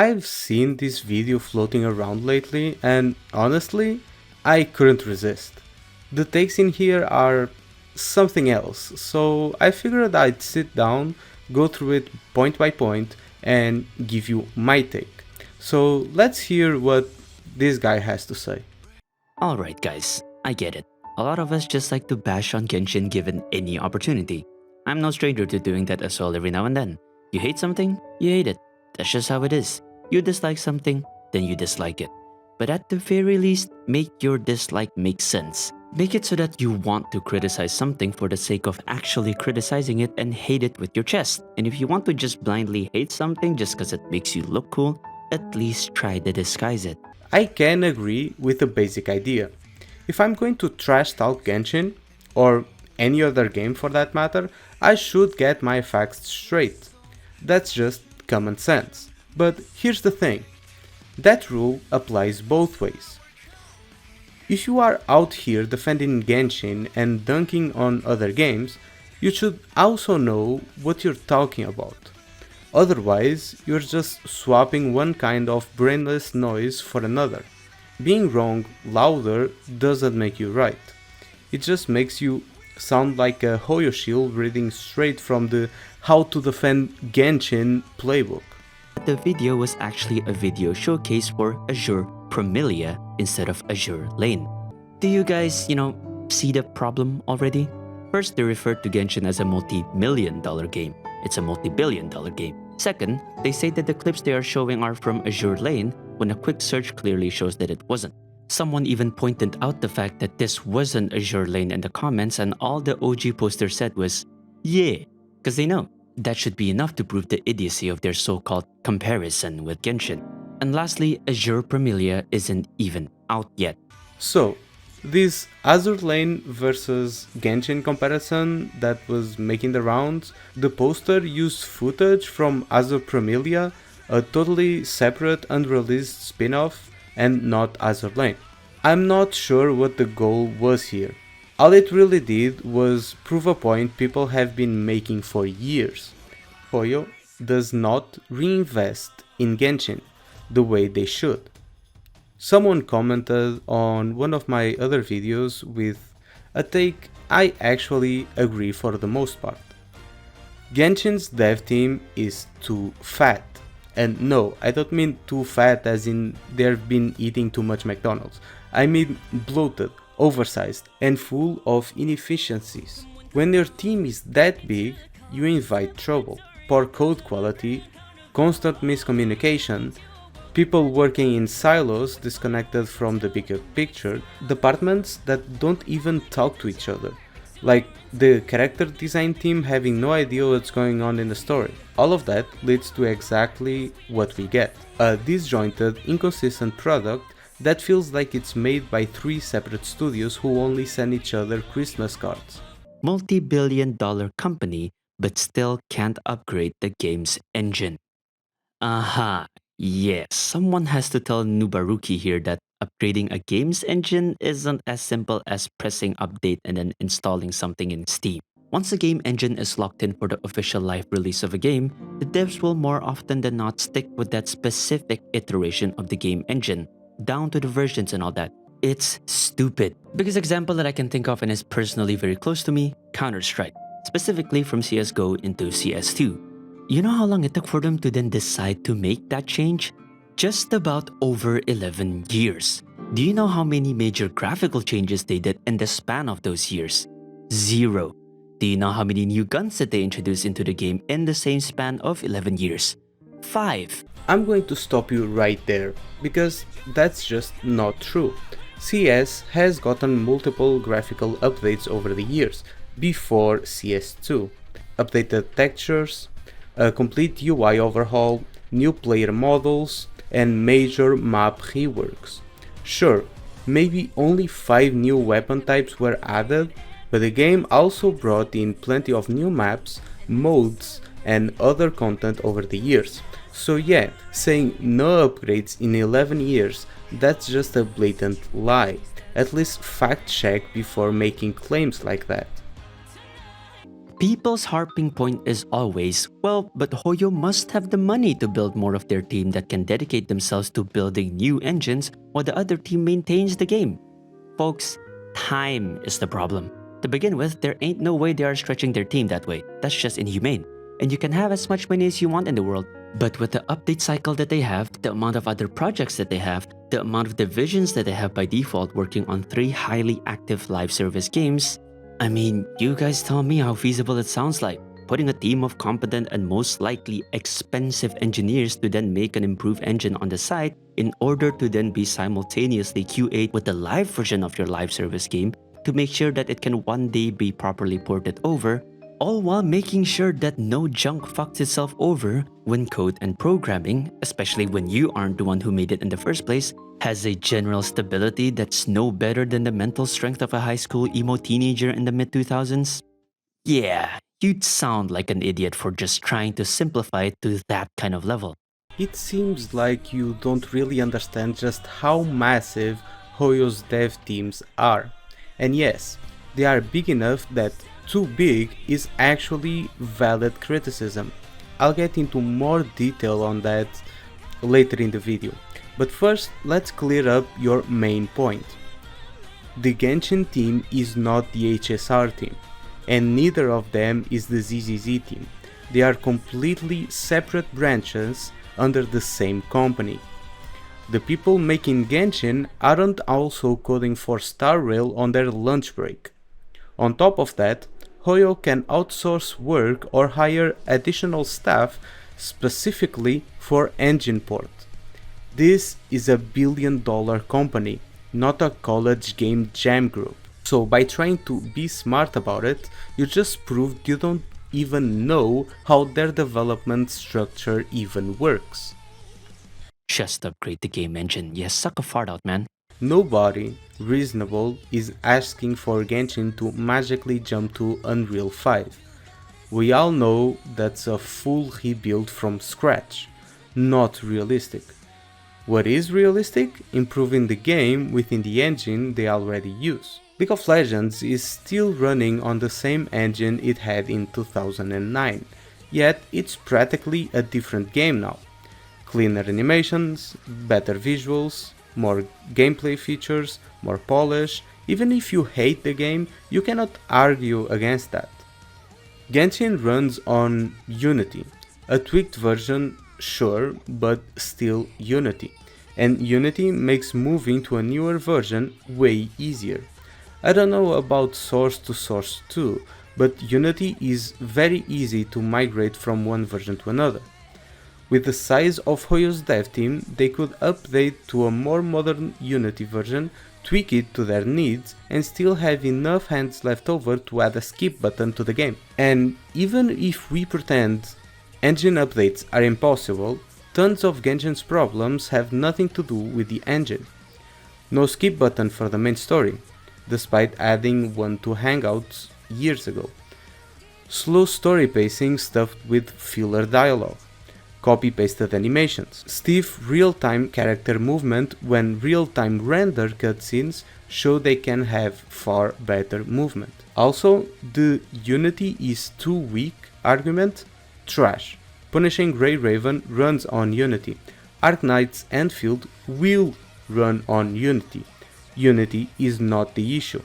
I've seen this video floating around lately and honestly, I couldn't resist. The takes in here are something else, so I figured I'd sit down, go through it point by point and give you my take. So let's hear what this guy has to say. Alright guys, I get it. A lot of us just like to bash on Genshin given any opportunity. I'm no stranger to doing that as well every now and then. You hate something? You hate it. That's just how it is. You dislike something? Then you dislike it. But at the very least, make your dislike make sense. Make it so that you want to criticize something for the sake of actually criticizing it and hate it with your chest. And if you want to just blindly hate something just because it makes you look cool, at least try to disguise it. I can agree with the basic idea. If I'm going to trash talk Genshin, or any other game for that matter, I should get my facts straight. That's just common sense. But here's the thing, that rule applies both ways. If you are out here defending Genshin and dunking on other games, you should also know what you're talking about. Otherwise, you're just swapping one kind of brainless noise for another. Being wrong louder doesn't make you right. It just makes you sound like a HoYoverse reading straight from the How to Defend Genshin playbook. The video was actually a video showcase for Azure Promilia instead of Azure Lane. Do you guys, see the problem already? First, they referred to Genshin as a multi-million-dollar game. It's a multi-billion-dollar game. Second, they say that the clips they are showing are from Azure Lane when a quick search clearly shows that it wasn't. Someone even pointed out the fact that this wasn't Azure Lane in the comments and all the OG poster said was, yeah, because they know. That should be enough to prove the idiocy of their so-called comparison with Genshin. And lastly, Azure Promilia isn't even out yet. So, this Azure Lane versus Genshin comparison that was making the rounds, the poster used footage from Azure Promilia, a totally separate unreleased spin-off, and not Azure Lane. I'm not sure what the goal was here. All it really did was prove a point people have been making for years. Hoyo does not reinvest in Genshin the way they should. Someone commented on one of my other videos with a take I actually agree for the most part. Genshin's dev team is too fat. And no, I don't mean too fat as in they've been eating too much McDonald's. I mean bloated, oversized, and full of inefficiencies. When your team is that big, you invite trouble. Poor code quality, constant miscommunication, people working in silos disconnected from the bigger picture, departments that don't even talk to each other, like the character design team having no idea what's going on in the story. All of that leads to exactly what we get, a disjointed, inconsistent product that feels like it's made by 3 separate studios who only send each other Christmas cards. Multi-billion-dollar company, but still can't upgrade the game's engine. Aha, yes, someone has to tell Nubaruki here that upgrading a game's engine isn't as simple as pressing update and then installing something in Steam. Once a game engine is locked in for the official live release of a game, the devs will more often than not stick with that specific iteration of the game engine, down to the versions and all that. It's stupid. Biggest example that I can think of and is personally very close to me, Counter-Strike, specifically from CSGO into CS2. You know how long it took for them to then decide to make that change? Just about over 11 years. Do you know how many major graphical changes they did in the span of those years? 0. Do you know how many new guns that they introduced into the game in the same span of 11 years? 5. I'm going to stop you right there, because that's just not true. CS has gotten multiple graphical updates over the years, before CS2. Updated textures, a complete UI overhaul, new player models, and major map reworks. Sure, maybe only 5 new weapon types were added, but the game also brought in plenty of new maps, modes, and other content over the years. So yeah, saying no upgrades in 11 years, that's just a blatant lie. At least fact check before making claims like that. People's harping point is always, well, but Hoyo must have the money to build more of their team that can dedicate themselves to building new engines while the other team maintains the game. Folks, time is the problem. To begin with, there ain't no way they are stretching their team that way. That's just inhumane. And you can have as much money as you want in the world, but with the update cycle that they have, the amount of other projects that they have, the amount of divisions that they have by default working on 3 highly active live service games, I mean, you guys tell me how feasible it sounds like. Putting a team of competent and most likely expensive engineers to then make an improved engine on the side in order to then be simultaneously QA'd with the live version of your live service game to make sure that it can one day be properly ported over, all while making sure that no junk fucks itself over when code and programming, especially when you aren't the one who made it in the first place, has a general stability that's no better than the mental strength of a high school emo teenager in the mid-2000s? Yeah, you'd sound like an idiot for just trying to simplify it to that kind of level. It seems like you don't really understand just how massive Hoyo's dev teams are. And yes, they are big enough that too big is actually valid criticism. I'll get into more detail on that later in the video. But first, let's clear up your main point. The Genshin team is not the HSR team, and neither of them is the ZZZ team. They are completely separate branches under the same company. The people making Genshin aren't also coding for Star Rail on their lunch break. On top of that, Hoyo can outsource work or hire additional staff specifically for engine port. This is a billion-dollar company, not a college game jam group. So by trying to be smart about it, you just proved you don't even know how their development structure even works. Just upgrade the game engine. Yes, suck a fart out, man. Nobody reasonable is asking for Genshin to magically jump to Unreal 5. We all know that's a full rebuild from scratch, not realistic. What is realistic? Improving the game within the engine they already use. League of Legends is still running on the same engine it had in 2009, yet it's practically a different game now. Cleaner animations, better visuals, more gameplay features, more polish. Even if you hate the game, you cannot argue against that. Genshin runs on Unity, a tweaked version, sure, but still Unity. And Unity makes moving to a newer version way easier. I don't know about Source to Source 2, but Unity is very easy to migrate from one version to another. With the size of Hoyo's dev team, they could update to a more modern Unity version, tweak it to their needs, and still have enough hands left over to add a skip button to the game. And even if we pretend engine updates are impossible, tons of Genshin's problems have nothing to do with the engine. No skip button for the main story, despite adding one to Hangouts years ago. Slow story pacing stuffed with filler dialogue. Copy-pasted animations. Stiff real-time character movement when real-time render cutscenes show they can have far better movement. Also, the Unity is too weak argument, trash. Punishing Grey Raven runs on Unity. Arknight's Enfield will run on Unity. Unity is not the issue.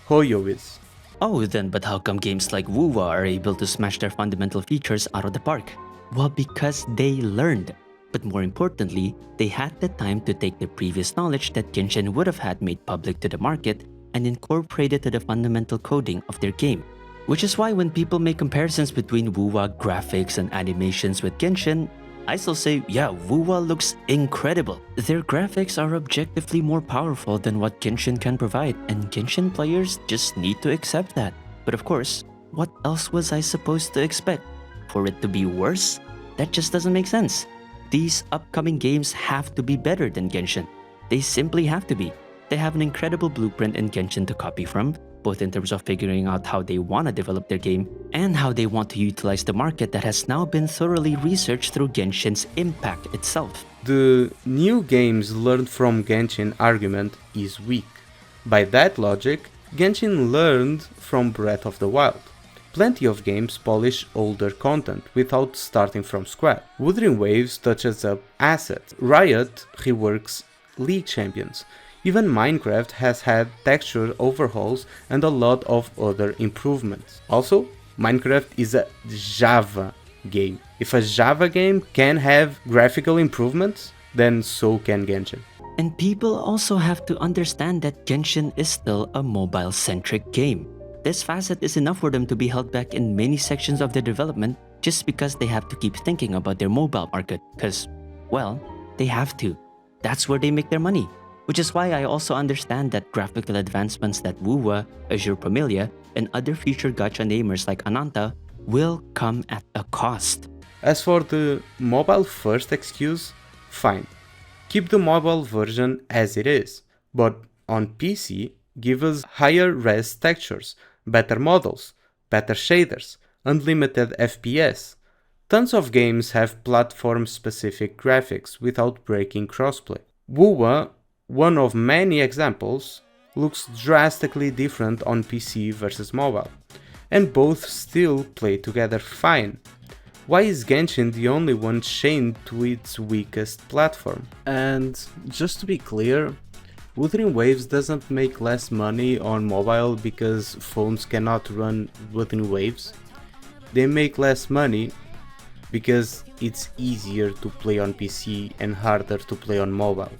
Hoyo is. Oh, then, but how come games like WoWa are able to smash their fundamental features out of the park? Well, because they learned. But more importantly, they had the time to take the previous knowledge that Genshin would have had made public to the market and incorporate it to the fundamental coding of their game. Which is why when people make comparisons between WoWa graphics and animations with Genshin, I still say, yeah, WoWa looks incredible. Their graphics are objectively more powerful than what Genshin can provide, and Genshin players just need to accept that. But of course, what else was I supposed to expect? For it to be worse? That just doesn't make sense. These upcoming games have to be better than Genshin. They simply have to be. They have an incredible blueprint in Genshin to copy from, both in terms of figuring out how they want to develop their game and how they want to utilize the market that has now been thoroughly researched through Genshin's impact itself. The new games learned from Genshin argument is weak. By that logic, Genshin learned from Breath of the Wild. Plenty of games polish older content without starting from scratch. Wuthering Waves touches up assets. Riot reworks League champions. Even Minecraft has had texture overhauls and a lot of other improvements. Also, Minecraft is a Java game. If a Java game can have graphical improvements, then so can Genshin. And people also have to understand that Genshin is still a mobile-centric game. This facet is enough for them to be held back in many sections of their development just because they have to keep thinking about their mobile market, because, well, they have to. That's where they make their money. Which is why I also understand that graphical advancements that Wuwa, Azure Promelia, and other future gacha namers like Ananta will come at a cost. As for the mobile first excuse, fine. Keep the mobile version as it is, but on PC, give us higher res textures, better models, better shaders, unlimited FPS. Tons of games have platform-specific graphics without breaking crossplay. Wuwa, one of many examples, looks drastically different on PC versus mobile, and both still play together fine. Why is Genshin the only one chained to its weakest platform? And just to be clear, Wuthering Waves doesn't make less money on mobile because phones cannot run Wuthering Waves. They make less money because it's easier to play on PC and harder to play on mobile.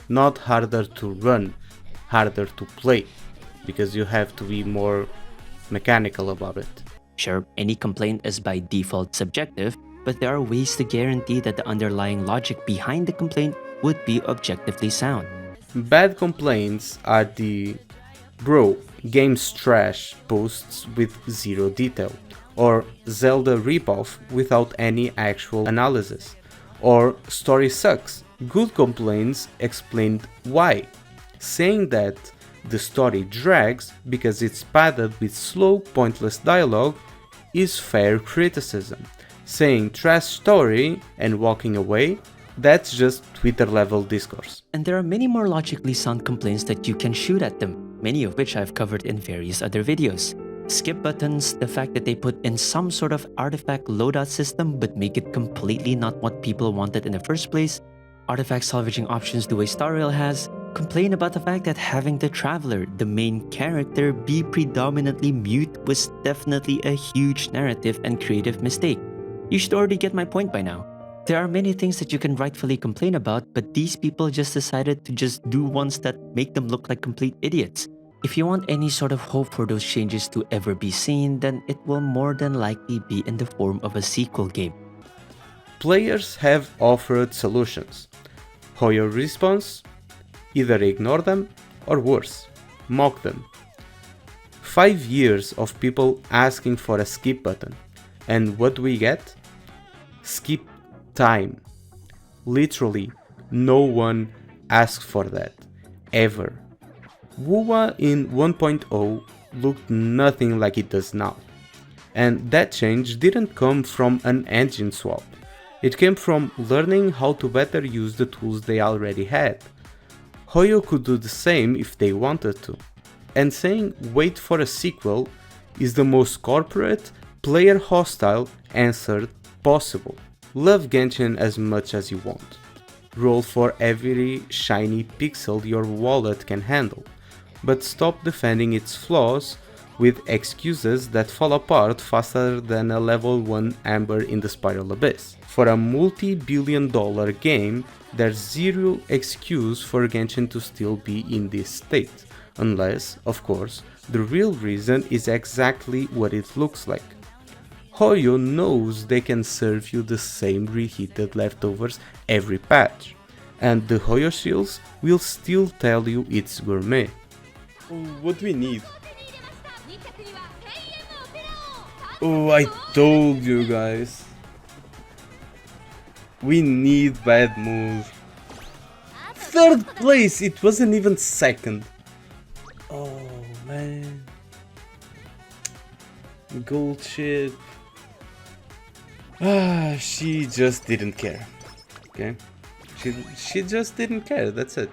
Not harder to run, harder to play, because you have to be more mechanical about it. Sure, any complaint is by default subjective, but there are ways to guarantee that the underlying logic behind the complaint would be objectively sound. Bad complaints are the "bro, game's trash" posts with zero detail, or Zelda ripoff without any actual analysis, or story sucks. Good complaints explained why, saying that the story drags because it's padded with slow, pointless dialogue is fair criticism. Saying trash story and walking away, that's just Twitter level discourse. And there are many more logically sound complaints that you can shoot at them, many of which I've covered in various other videos. Skip buttons, the fact that they put in some sort of artifact loadout system but make it completely not what people wanted in the first place, artifact salvaging options the way Star Rail has, complain about the fact that having the Traveler, the main character, be predominantly mute was definitely a huge narrative and creative mistake. You should already get my point by now. There are many things that you can rightfully complain about, but these people just decided to just do ones that make them look like complete idiots. If you want any sort of hope for those changes to ever be seen, then it will more than likely be in the form of a sequel game. Players have offered solutions. HoYoverse response? Either ignore them or worse, mock them. 5 years of people asking for a skip button, and what do we get? Skip time. Literally, no one asked for that, ever. Wuwa in 1.0 looked nothing like it does now, and that change didn't come from an engine swap. It came from learning how to better use the tools they already had. HoYo could do the same if they wanted to, and saying wait for a sequel is the most corporate, player-hostile answer possible. Love Genshin as much as you want. Roll for every shiny pixel your wallet can handle, but stop defending its flaws with excuses that fall apart faster than a level 1 Amber in the Spiral Abyss. For a multi-billion-dollar game, there's zero excuse for Genshin to still be in this state, unless, of course, the real reason is exactly what it looks like. HoYo knows they can serve you the same reheated leftovers every patch, and the HoYo shields will still tell you it's gourmet. What do we need? Oh, I told you guys. We need bad move. 3rd place, it wasn't even 2nd. Oh man. Gold shit. She just didn't care. Okay? She just didn't care, that's it.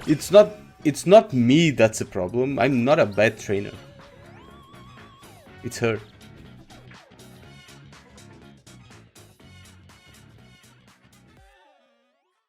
It's not It's not me that's a problem. I'm not a bad trainer. It's her.